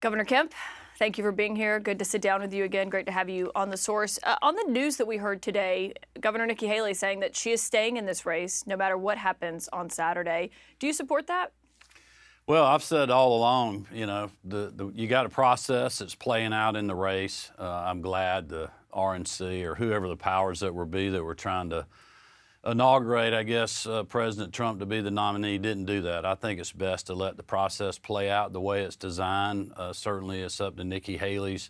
Governor Kemp, thank you for being here. Good to sit down with you again. Great to have you on The Source. On the news that we heard today, Governor Nikki Haley saying that she is staying in this race no matter what happens on Saturday. Do you support that? Well, I've said all along, you got a process that's playing out in the race. I'm glad the RNC or whoever the powers that were trying to inaugurate, President Trump to be the nominee didn't do that. I think it's best to let the process play out the way it's designed. Certainly it's up to Nikki Haley's,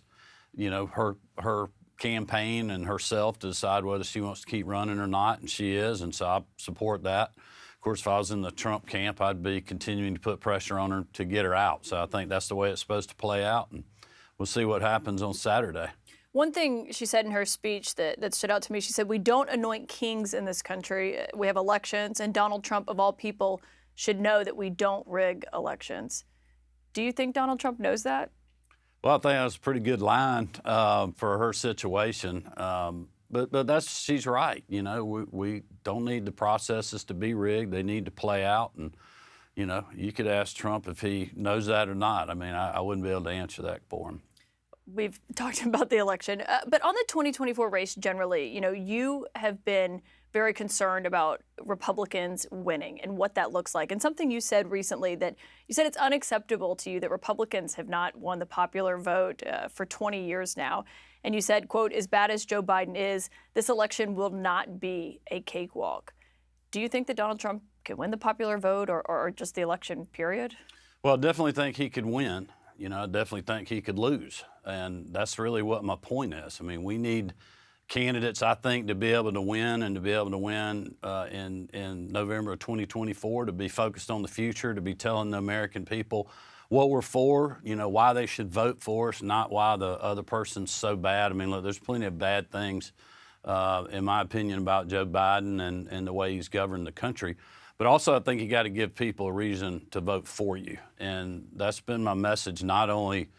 her campaign and herself to decide whether she wants to keep running or not, and she is, and so I support that. Of course, if I was in the Trump camp, I'd be continuing to put pressure on her to get her out. So I think that's the way it's supposed to play out, and we'll see what happens on Saturday. One thing she said in her speech that stood out to me, she said, "We don't anoint kings in this country. We have elections, and Donald Trump, of all people, should know that we don't rig elections." Do you think Donald Trump knows that? Well, I think that was a pretty good line for her situation. But she's right. We don't need the processes to be rigged. They need to play out. And, you could ask Trump if he knows that or not. I mean, I wouldn't be able to answer that for him. We've talked about the election, but on the 2024 race generally, you have been very concerned about Republicans winning and what that looks like. And something you said recently, that you said it's unacceptable to you that Republicans have not won the popular vote for 20 years now. And you said, quote, "As bad as Joe Biden is, this election will not be a cakewalk." Do you think that Donald Trump can win the popular vote or just the election period? Well, I definitely think he could win. I definitely think he could lose. And that's really what my point is. I mean, we need candidates, I think, to be able to win and to be able to win in November of 2024, to be focused on the future, to be telling the American people what we're for, why they should vote for us, not why the other person's so bad. I mean, look, there's plenty of bad things, in my opinion, about Joe Biden and the way he's governed the country. But also, I think you got to give people a reason to vote for you. And that's been my message, not only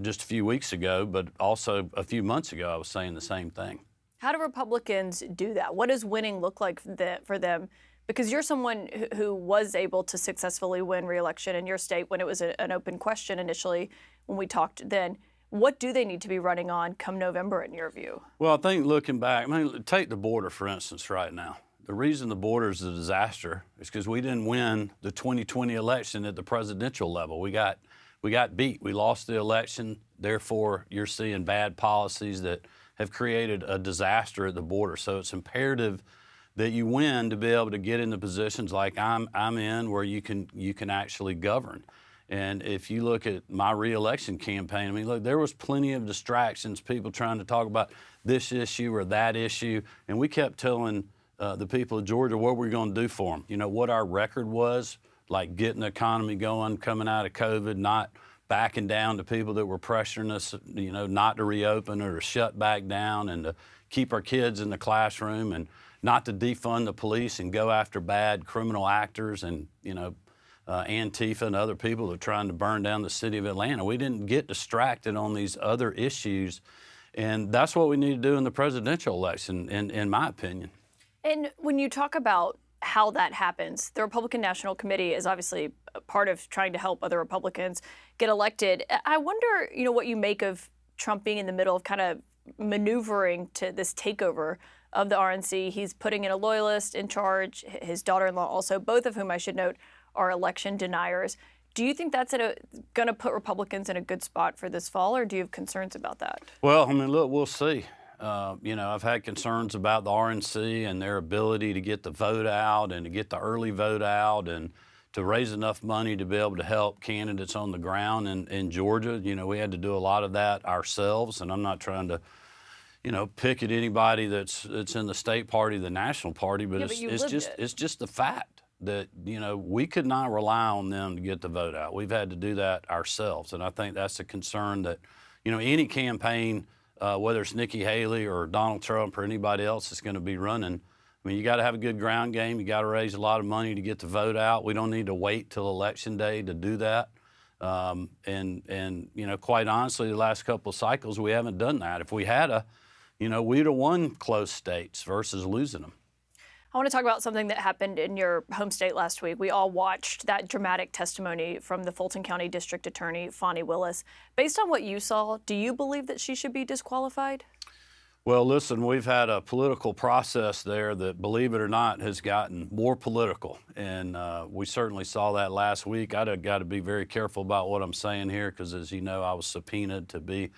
just a few weeks ago, but also a few months ago, I was saying the same thing. How do Republicans do that? What does winning look like for them? Because you're someone who was able to successfully win re-election in your state when it was an open question initially when we talked then. What do they need to be running on come November in your view? Well, I think looking back, take the border, for instance, right now. The reason the border is a disaster is because we didn't win the 2020 election at the presidential level. We got beat. We lost the election. Therefore, you're seeing bad policies that have created a disaster at the border. So it's imperative that you win to be able to get into positions like I'm in, where you can actually govern. And if you look at my re-election campaign, look, there was plenty of distractions, people trying to talk about this issue or that issue, and we kept telling the people of Georgia what we're going to do for them. What our record was, like getting the economy going, coming out of COVID, not backing down to people that were pressuring us, not to reopen or to shut back down, and to keep our kids in the classroom, and not to defund the police and go after bad criminal actors and, Antifa and other people that are trying to burn down the city of Atlanta. We didn't get distracted on these other issues, and that's what we need to do in the presidential election, in my opinion. And when you talk about how that happens, the Republican National Committee is obviously a part of trying to help other Republicans get elected. I wonder, what you make of Trump being in the middle of kind of maneuvering to this takeover of the RNC. He's putting in a loyalist in charge, his daughter-in-law also, both of whom I should note are election deniers. Do you think that's going to put Republicans in a good spot for this fall, or do you have concerns about that? Well, look, we'll see. I've had concerns about the RNC and their ability to get the vote out and to get the early vote out and to raise enough money to be able to help candidates on the ground in Georgia. We had to do a lot of that ourselves, and I'm not trying to, pick at anybody that's in the state party, the national party, but it's just the fact that, we could not rely on them to get the vote out. We've had to do that ourselves, and I think that's a concern that, any campaign, whether it's Nikki Haley or Donald Trump or anybody else that's going to be running, you got to have a good ground game. You got to raise a lot of money to get the vote out. We don't need to wait till Election Day to do that. Quite honestly, the last couple of cycles, we haven't done that. If we had we'd have won close states versus losing them. I want to talk about something that happened in your home state last week. We all watched that dramatic testimony from the Fulton County District Attorney, Fani Willis. Based on what you saw, do you believe that she should be disqualified? Well, listen, we've had a political process there that, believe it or not, has gotten more political. And we certainly saw that last week. I've got to be very careful about what I'm saying here because, as you know, I was subpoenaed to be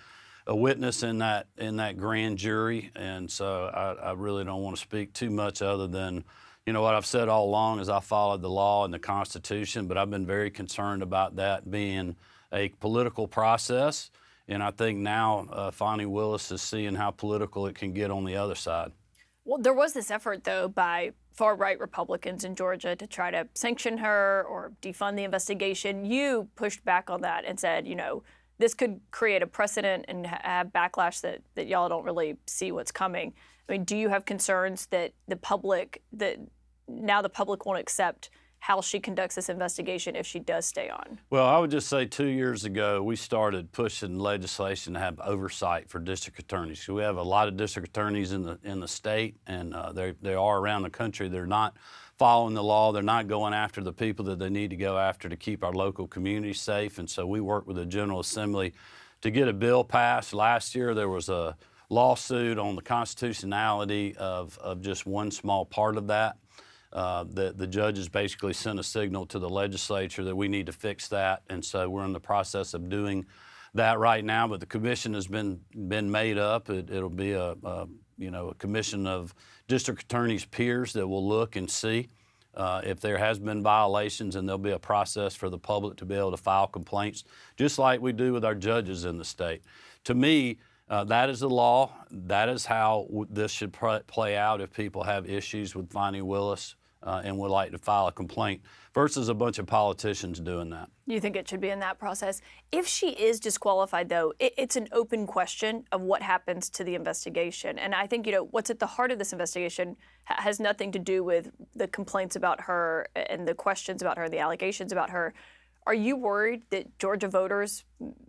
a witness in that grand jury. And so I really don't want to speak too much other than, you know, what I've said all along is I followed the law and the Constitution, but I've been very concerned about that being a political process. And I think now Fani Willis is seeing how political it can get on the other side. Well, there was this effort, though, by far-right Republicans in Georgia to try to sanction her or defund the investigation. You pushed back on that and said, you know, this could create a precedent and have backlash that y'all don't really see what's coming. I mean, do you have concerns that now the public won't accept how she conducts this investigation if she does stay on? Well, I would just say 2 years ago, we started pushing legislation to have oversight for district attorneys. So we have a lot of district attorneys in the state, and they are around the country. They're not following the law. They're not going after the people that they need to go after to keep our local communities safe. And so we worked with the General Assembly to get a bill passed. Last year, there was a lawsuit on the constitutionality of just one small part of that. The judges basically sent a signal to the legislature that we need to fix that, and so we're in the process of doing that right now. But the commission has been made up. It'll be a commission of district attorneys' peers that will look and see if there has been violations, and there'll be a process for the public to be able to file complaints, just like we do with our judges in the state. To me, that is the law. That is how this should play out if people have issues with Fani Willis and would like to file a complaint versus a bunch of politicians doing that. You think it should be in that process? If she is disqualified, though, it's an open question of what happens to the investigation. And I think, you know, what's at the heart of this investigation has nothing to do with the complaints about her and the questions about her, the allegations about her. Are you worried that Georgia voters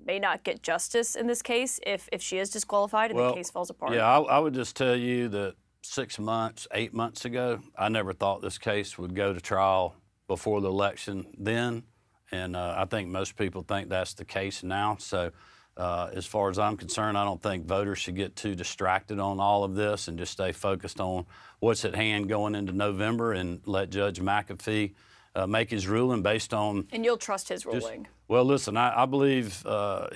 may not get justice in this case if she is disqualified and the case falls apart? Yeah, I would just tell you that 6 months, 8 months ago, I never thought this case would go to trial before the election then. And I think most people think that's the case now. So as far as I'm concerned, I don't think voters should get too distracted on all of this and just stay focused on what's at hand going into November and let Judge McAfee make his ruling based on... And you'll trust his ruling? Well, listen, I believe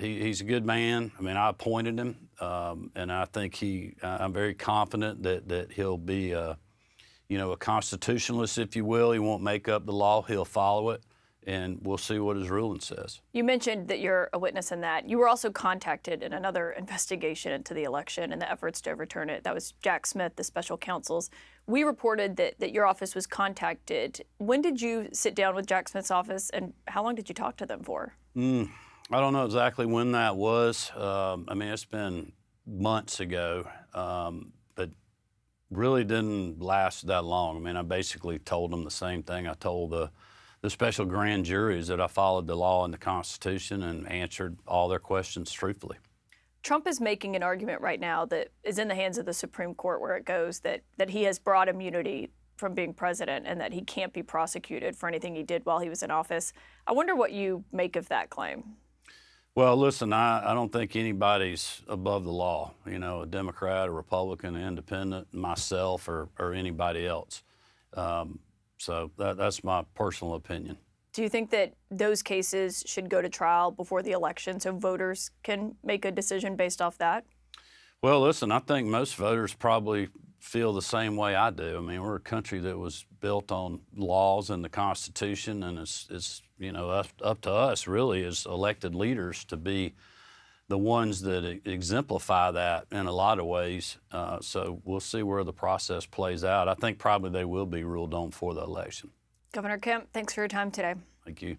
he's a good man. I mean, I appointed him, and I think I'm very confident that he'll be, a constitutionalist, if you will. He won't make up the law. He'll follow it, and we'll see what his ruling says. You mentioned that you're a witness in that. You were also contacted in another investigation into the election and the efforts to overturn it. That was Jack Smith, the Special Counsel's. We reported that your office was contacted. When did you sit down with Jack Smith's office, and how long did you talk to them for? I don't know exactly when that was. I mean, it's been months ago, but really didn't last that long. I mean, I basically told them the same thing I told the special grand juries, that I followed the law and the Constitution and answered all their questions truthfully. Trump is making an argument right now that is in the hands of the Supreme Court where it goes that he has broad immunity from being president and that he can't be prosecuted for anything he did while he was in office. I wonder what you make of that claim. Well, listen, I don't think anybody's above the law, you know, a Democrat, a Republican, an independent, myself, or anybody else. So that's my personal opinion. Do you think that those cases should go to trial before the election so voters can make a decision based off that? Well, listen, I think most voters probably feel the same way I do. I mean, we're a country that was built on laws and the Constitution, and it's up to us really as elected leaders to be the ones that exemplify that in a lot of ways. So we'll see where the process plays out. I think probably they will be ruled on for the election. Governor Kemp, thanks for your time today. Thank you.